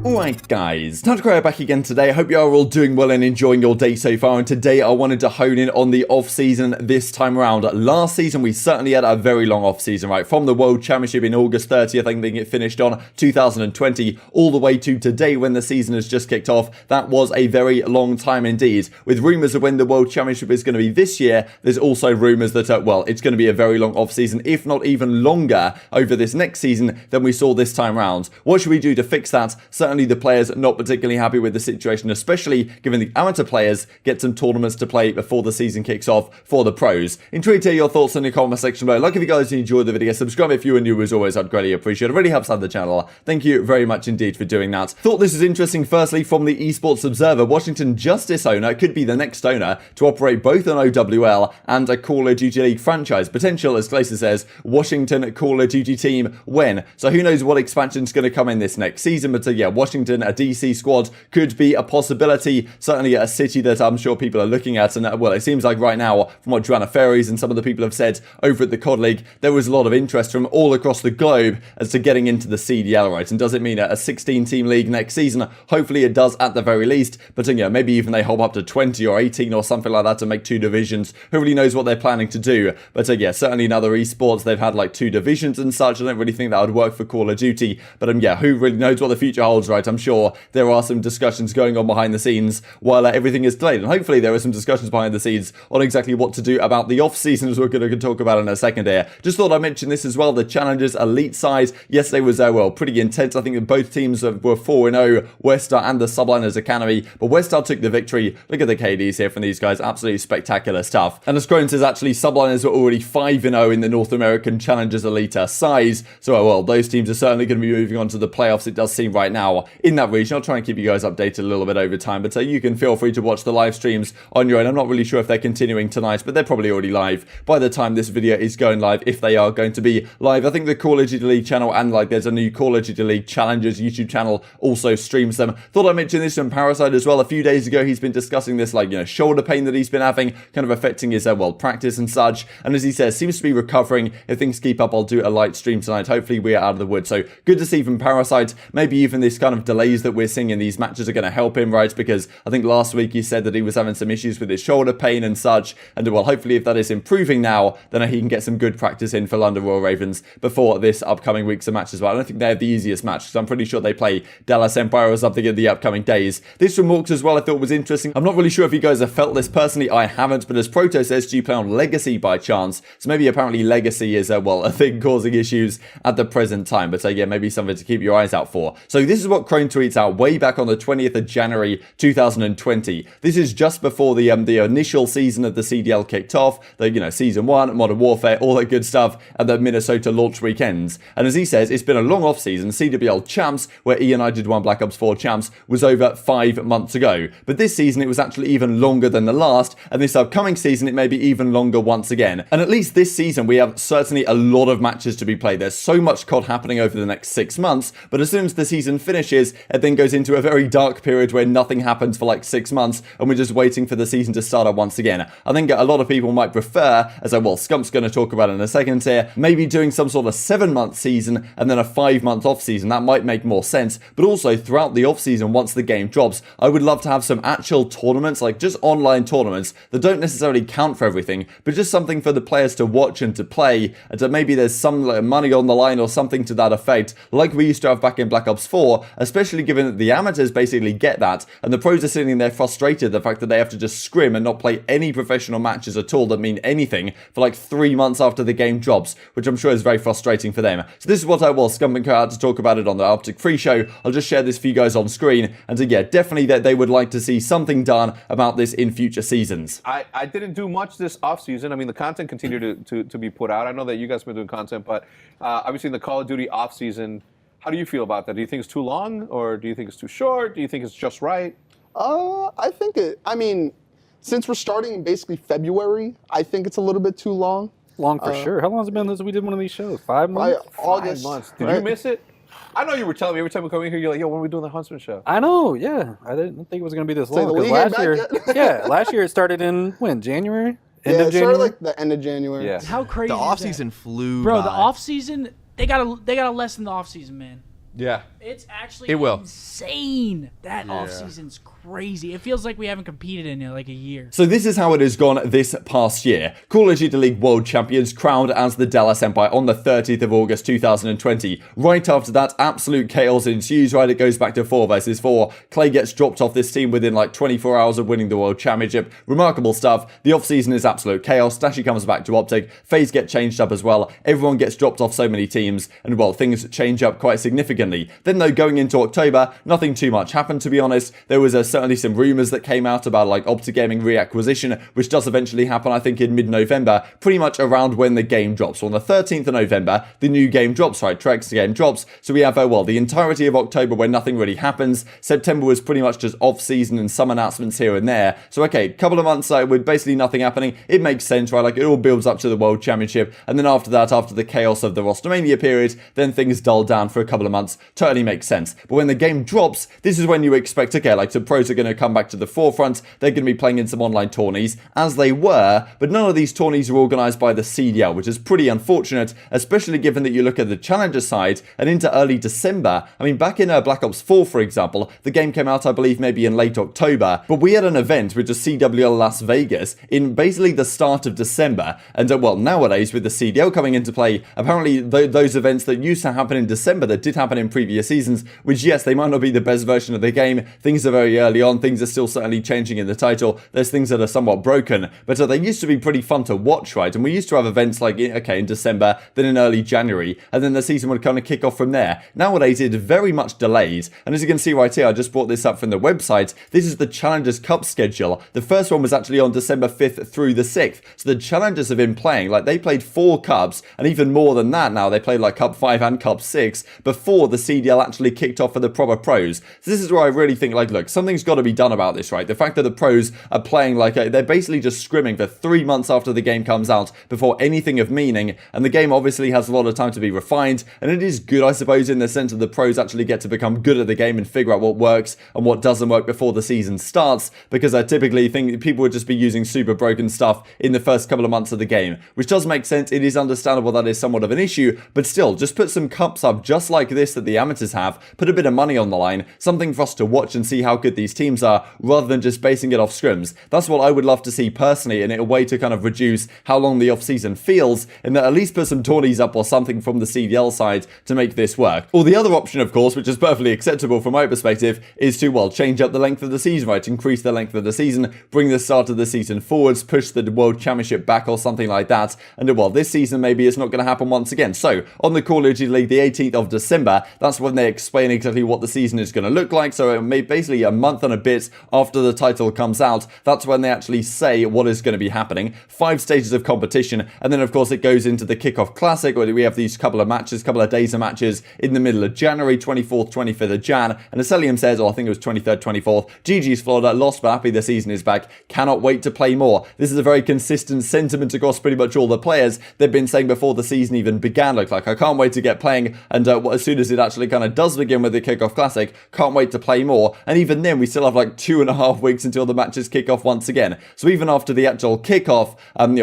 Alright guys, TacticalRab back again today. I hope you are all doing well and enjoying your day so far, and today I wanted to hone in on the off-season this time around. Last season we certainly had a very long off-season, right? From the World Championship in August 30th, I think it finished on 2020, all the way to today when the season has just kicked off. That was a very long time indeed. With rumours of when the World Championship is going to be this year, there's also rumours that, well, it's going to be a very long off-season, if not even longer, over this next season than we saw this time around. What should we do to fix that? Certainly the players not particularly happy with the situation, especially given the amateur players get some tournaments to play before the season kicks off for the pros. Intrigued to hear your thoughts in the comment section below. Like if you guys enjoyed the video, subscribe if you are new. As always, I'd greatly appreciate it. It really helps out the channel. Thank you very much indeed for doing that. Thought this was interesting. Firstly, from the Esports Observer, Washington Justice owner could be the next owner to operate both an OWL and a Call of Duty League franchise. Potential, as Glacier says, Washington Call of Duty team when. So who knows what expansion's going to come in this next season, but yeah, Washington, a DC squad could be a possibility. Certainly a city that I'm sure people are looking at, and well, it seems like right now, from what Joanna Ferries and some of the people have said over at the COD League, there was a lot of interest from all across the globe as to getting into the CDL, right? And does it mean a 16-team league next season? Hopefully it does at the very least, but yeah, maybe even they hop up to 20 or 18 or something like that to make two divisions. Who really knows what they're planning to do? But yeah, certainly in other esports, they've had like two divisions and such. I don't really think that would work for Call of Duty, but yeah, who really knows what the future holds, right? I'm sure there are some discussions going on behind the scenes while everything is delayed, and hopefully there are some discussions behind the scenes on exactly what to do about the off-season, as we're going to talk about in a second here. Just thought I'd mention this as well, the Challengers Elite side. Yesterday was, well, pretty intense. I think that both teams were 4-0, Westar and the Subliners Academy, but Westar took the victory. Look at the KDs here from these guys, absolutely spectacular stuff. And as Cronin says, actually, Subliners were already 5-0 in the North American Challengers Elite size, so well, those teams are certainly going to be moving on to the playoffs, it does seem right now, in that region. I'll try and keep you guys updated a little bit over time, but you can feel free to watch the live streams on your own. I'm not really sure if they're continuing tonight, but they're probably already live by the time this video is going live, if they are going to be live. I think the Call of Duty League channel, and like there's a new Call of Duty League Challengers YouTube channel, also streams them. Thought I'd mention this from Parasite as well. A few days ago, he's been discussing this, like, you know, shoulder pain that he's been having, kind of affecting his, well, practice and such, and as he says, seems to be recovering. If things keep up, I'll do a light stream tonight. Hopefully we are out of the woods. So good to see from Parasite. Maybe even this kind of delays that we're seeing in these matches are going to help him, right? Because I think last week he said that he was having some issues with his shoulder pain and such, and well, hopefully if that is improving now, then he can get some good practice in for London Royal Ravens before this upcoming week's of matches. But I don't think they have the easiest match, because I'm pretty sure they play Dallas Empire or something in the upcoming days. This from Morks as well I thought was interesting. I'm not really sure if you guys have felt this personally. I haven't, but as Proto says, do you play on Legacy by chance? So maybe apparently Legacy is, well, a thing causing issues at the present time, but yeah, maybe something to keep your eyes out for. So this is what Crone tweets out way back on the 20th of January 2020. This is just before the initial season of the CDL kicked off, the, you know, season 1, Modern Warfare, all that good stuff, and the Minnesota launch weekends. And as he says, it's been a long off season. CWL champs, where Ian I did one Black Ops 4 champs, was over 5 months ago. But this season it was actually even longer than the last, and this upcoming season it may be even longer once again. And at least this season we have certainly a lot of matches to be played. There's so much COD happening over the next 6 months, but as soon as the season finishes, it then goes into a very dark period where nothing happens for like 6 months, and we're just waiting for the season to start up once again. I think a lot of people might prefer, as well, Scump's going to talk about in a second here, maybe doing some sort of 7-month season and then a 5-month off season. That might make more sense, but also throughout the off season, once the game drops, I would love to have some actual tournaments, like just online tournaments that don't necessarily count for everything, but just something for the players to watch and to play, and to maybe there's some money on the line or something to that effect, like we used to have back in Black Ops 4, especially given that the amateurs basically get that, and the pros are sitting there frustrated the fact that they have to just scrim and not play any professional matches at all that mean anything for like 3 months after the game drops, which I'm sure is very frustrating for them. So this is what I was Scump and Co out to talk about it on the OpTic free show. I'll just share this for you guys on screen, and so yeah, definitely that they would like to see something done about this in future seasons. I didn't do much this off season. I mean, the content continued to be put out. I know that you guys have been doing content, but obviously in the Call of Duty off season, how do you feel about that? Do you think it's too long, or do you think it's too short? Do you think it's just right? I think I mean, since we're starting in basically February, I think it's a little bit too long. Long for sure. How long has it been since we did one of these shows? 5 months? August. 5 months. Did you miss it? I know you were telling me every time we come in here, you're like, yo, when are we doing the Huntsman show? I know, yeah. I didn't think it was going to be this long. Because last year, last year it started in, when, January? End of January? It started like the end of January. Yeah. How crazy the off season flew Bro, by. the off season, they gotta lessen the off season, man. Yeah. It's actually It will. insane. That off-season's crazy. It feels like we haven't competed in like a year. So this is how it has gone this past year. Call of Duty League World Champions crowned as the Dallas Empire on the 30th of August 2020. Right after that, absolute chaos ensues, right? It goes back to 4 versus 4. Clay gets dropped off this team within like 24 hours of winning the World Championship. Remarkable stuff. The off-season is absolute chaos. Dashy comes back to OpTic. FaZe get changed up as well. Everyone gets dropped off so many teams. And well, things change up quite significantly. Then though, going into October, nothing too much happened, to be honest. There was certainly some rumours that came out about like OpTic Gaming reacquisition, which does eventually happen, I think, in mid-November, pretty much around when the game drops. So on the 13th of November, the new game drops, right? Trex game drops. So we have, well, the entirety of October where nothing really happens. September was pretty much just off-season and some announcements here and there. So, okay, couple of months with basically nothing happening. It makes sense, right? Like, it all builds up to the World Championship. And then after that, after the chaos of the Rostermania period, then things dull down for a couple of months. Totally makes sense. But when the game drops, this is when you expect, okay, like, so pros are going to come back to the forefront. They're going to be playing in some online tourneys, as they were, but none of these tourneys are organised by the CDL, which is pretty unfortunate, especially given that you look at the Challenger side, and into early December. I mean, back in Black Ops 4, for example, the game came out, I believe, maybe in late October, but we had an event, which was CWL Las Vegas, in basically the start of December, and well, nowadays, with the CDL coming into play, apparently those events that used to happen in December, that did happen in previous seasons, which, yes, they might not be the best version of the game, things are very early on, things are still certainly changing in the title, there's things that are somewhat broken, but they used to be pretty fun to watch, right? And we used to have events like, okay, in December, then in early January, and then the season would kind of kick off from there. Nowadays, it's very much delayed, and as you can see right here, I just brought this up from the website, this is the Challengers Cup schedule. The first one was actually on December 5th through the 6th, so the Challengers have been playing, like, they played 4 Cups, and even more than that now, they played like Cup 5 and Cup 6, before the CDL actually kicked off for the proper pros. So this is where I really think, like, look, something's got to be done about this, right? The fact that the pros are playing like, they're basically just scrimming for 3 months after the game comes out before anything of meaning, and the game obviously has a lot of time to be refined, and it is good, I suppose, in the sense that the pros actually get to become good at the game and figure out what works and what doesn't work before the season starts, because I typically think people would just be using super broken stuff in the first couple of months of the game, which does make sense. It is understandable that is somewhat of an issue, but still, just put some cups up just like this that the amateurs have, put a bit of money on the line, something for us to watch and see how good these teams are, rather than just basing it off scrims. That's what I would love to see personally, in a way to kind of reduce how long the off-season feels, and that at least put some tourneys up or something from the CDL side to make this work. Or the other option, of course, which is perfectly acceptable from my perspective, is to, well, change up the length of the season, right? Increase the length of the season, bring the start of the season forwards, push the World Championship back or something like that, and well, this season maybe it's not going to happen once again. So, on the Call of Duty League, the 18th of December, that's when they explain exactly what the season is going to look like, so it may basically a month and a bit after the title comes out, that's when they actually say what is going to be happening. 5 stages of competition, and then of course it goes into the Kickoff Classic, where we have these couple of matches, couple of days of matches in the middle of January, 24th, 25th of Jan, and as Cellium says, or I think it was 23rd, 24th, GG's Florida, lost but happy the season is back, cannot wait to play more. This is a very consistent sentiment across pretty much all the players. They've been saying before the season even began, like I can't wait to get playing, and as soon as it actually kind of does begin with the Kickoff Classic, can't wait to play more, and even then we still have like 2.5 weeks until the matches kick off once again. So even after the actual kickoff,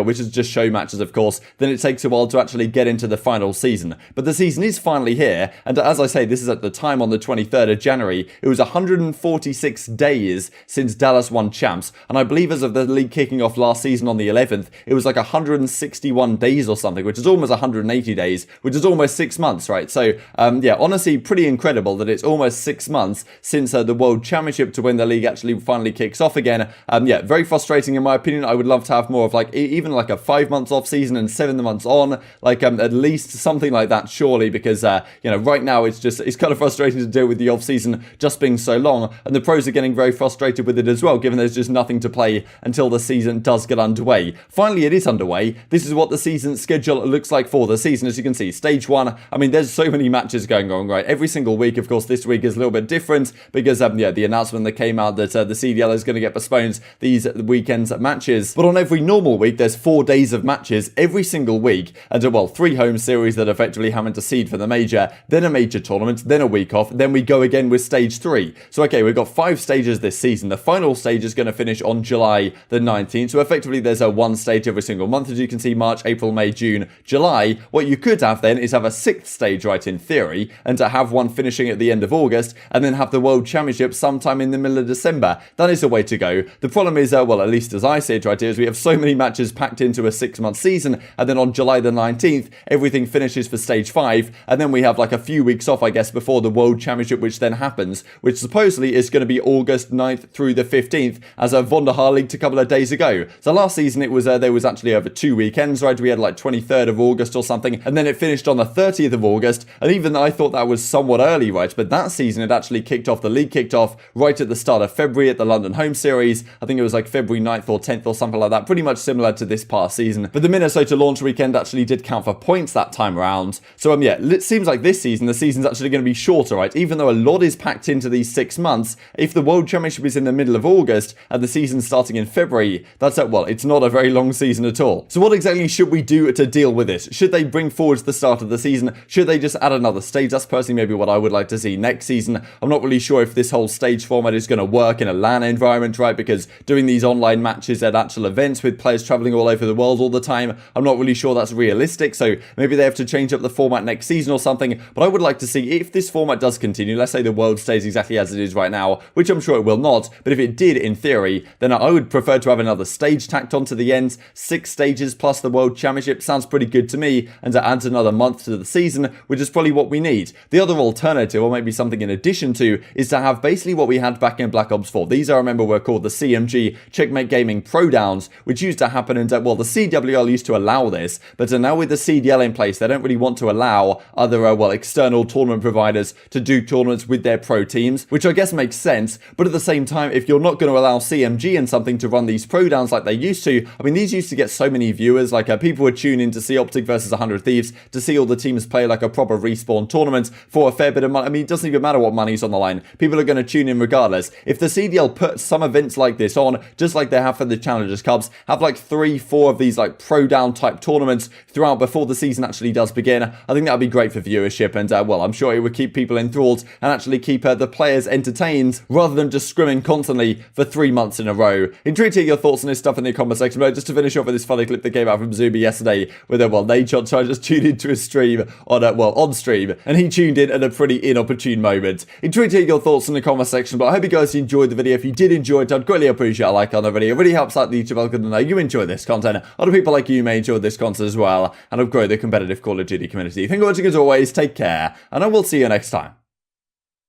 which is just show matches of course, then it takes a while to actually get into the final season. But the season is finally here, and as I say, this is at the time on the 23rd of January, it was 146 days since Dallas won champs, and I believe as of the league kicking off last season on the 11th, it was like 161 days or something, which is almost 180 days, which is almost 6 months, right? So, yeah, honestly, pretty incredible that it's almost 6 months since the World Championship to when the league actually finally kicks off again. Yeah, very frustrating in my opinion. I would love to have more of like, even like a 5 months off season and 7 months on, like at least something like that, surely, because, right now it's kind of frustrating to deal with the off season just being so long, and the pros are getting very frustrated with it as well, given there's just nothing to play until the season does get underway. Finally, it is underway. This is what the season schedule looks like for the season. As you can see, stage 1, I mean, there's so many matches going on, right? Every single week, of course, this week is a little bit different because, the announcement that came out that the CDL is going to get postponed these weekends matches. But on every normal week, there's 4 days of matches every single week, and 3 home series that effectively haven't to seed for the major, then a major tournament, then a week off, then we go again with stage 3. So, okay, we've got 5 stages this season. The final stage is going to finish on July the 19th. So effectively, there's a 1 stage every single month, as you can see, March, April, May, June, July. What you could have then is have a 6th stage, right, in theory, and to have one finishing at the end of August, and then have the World Championship sometime in the middle of December. That is the way to go. The problem is, well, at least as I see it right here, is we have so many matches packed into a 6-month season, and then on July the 19th, everything finishes for Stage 5, and then we have like a few weeks off, I guess, before the World Championship, which then happens, which supposedly is going to be August 9th through the 15th, as Vonderhaar leaked a couple of days ago. So last season, it was there was actually over 2 weekends, right? We had like 23rd of August or something, and then it finished on the 30th of August, and even I thought that was somewhat early, right? But that season, it actually kicked off, the league kicked off right at the start of February at the London home series. I think it was like February 9th or 10th or something like that, pretty much similar to this past season. But the Minnesota launch weekend actually did count for points that time around. So yeah, it seems like this season, the season's actually going to be shorter, right? Even though a lot is packed into these 6 months, if the World Championship is in the middle of August and the season's starting in February, that's well, it's not a very long season at all. So what exactly should we do to deal with this? Should they bring forward the start of the season? Should they just add another stage? That's personally maybe what I would like to see next season. I'm not really sure if this whole stage format is going to work in a LAN environment, right? Because doing these online matches at actual events with players traveling all over the world all the time, I'm not really sure that's realistic. So maybe they have to change up the format next season or something. But I would like to see, if this format does continue, let's say the world stays exactly as it is right now, which I'm sure it will not, but if it did in theory, then I would prefer to have another stage tacked onto the end. 6 stages plus the World Championship sounds pretty good to me, and to add another month to the season, which is probably what we need. The other alternative, or maybe something in addition to, is to have basically what we had back in Black Ops 4. These, I remember, were called the CMG Checkmate Gaming Pro Downs, which used to happen, and well, the CWL used to allow this, but now with the CDL in place, they don't really want to allow other, well, external tournament providers to do tournaments with their pro teams, which I guess makes sense. But at the same time, if you're not going to allow CMG and something to run these pro downs like they used to, I mean, these used to get so many viewers, like people would tune in to see OpTic versus 100 Thieves, to see all the teams play like a proper respawn tournament for a fair bit of money. I mean, it doesn't even matter what money's on the line. People are going to tune in regardless. If the CDL put some events like this on, just like they have for the Challengers Cups, have like 3-4 of these like pro down type tournaments throughout before the season actually does begin, I think that would be great for viewership, and well, I'm sure it would keep people enthralled and actually keep the players entertained rather than just scrimming constantly for 3 months in a row. Intrigued to hear your thoughts on this stuff in the comment section below. Just to finish off with this funny clip that came out from Zuby yesterday, where well, Nachon tried to just tune into a stream on stream, and he tuned in at a pretty inopportune moment. Intrigued to hear your thoughts in the comment section, but I hope you guys enjoyed the video. If you did enjoy it, I'd greatly appreciate a like on the video. It really helps out the YouTube algorithm to know you enjoy this content. Other people like you may enjoy this content as well, and help grow the competitive Call of Duty community. Thank you for watching as always. Take care, and I will see you next time.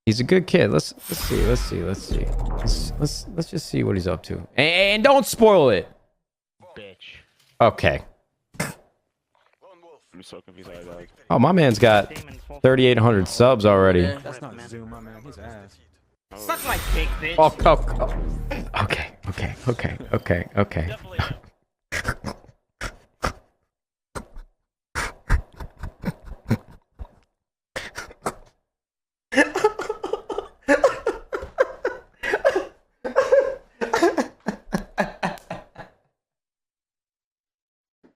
He's a good kid. Let's see. Let's just see what he's up to. And don't spoil it. Bitch. Okay. Oh, my man's got 3,800 subs already. That's not Zoom, my man. He's ass. Suck my dick, bitch. Oh, okay.